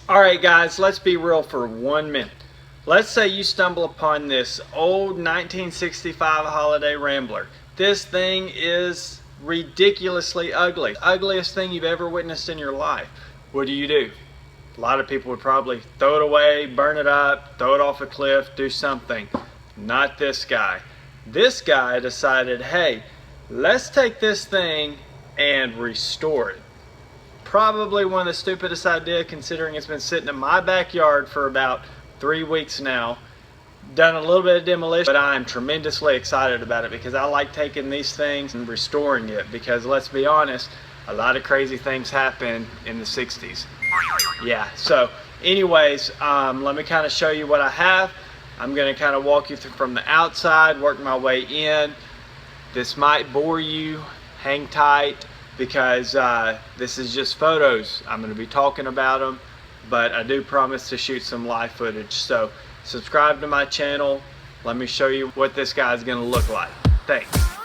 Alright guys, let's be real for 1 minute. Let's say you stumble upon this old 1965 Holiday Rambler. This thing is ridiculously ugly. Ugliest thing you've ever witnessed in your life. What do? A lot of people would probably throw it away, burn it up, throw it off a cliff, do something. Not this guy. This guy decided, hey, let's take this thing and restore it. Probably one of the stupidest ideas, considering it's been sitting in my backyard for about 3 weeks now. Done a little bit of demolition, but I am tremendously excited about it because I like taking these things and restoring it, because let's be honest, a lot of crazy things happened in the 60s. Yeah, so anyways, let me kind of show you what I have. I'm going to kind of walk you through from the outside, work my way in. This might bore you, hang tight, because this is just photos. I'm going to be talking about them, but I do promise to shoot some live footage. So subscribe to my channel. Let me show you what this guy's going to look like. Thanks.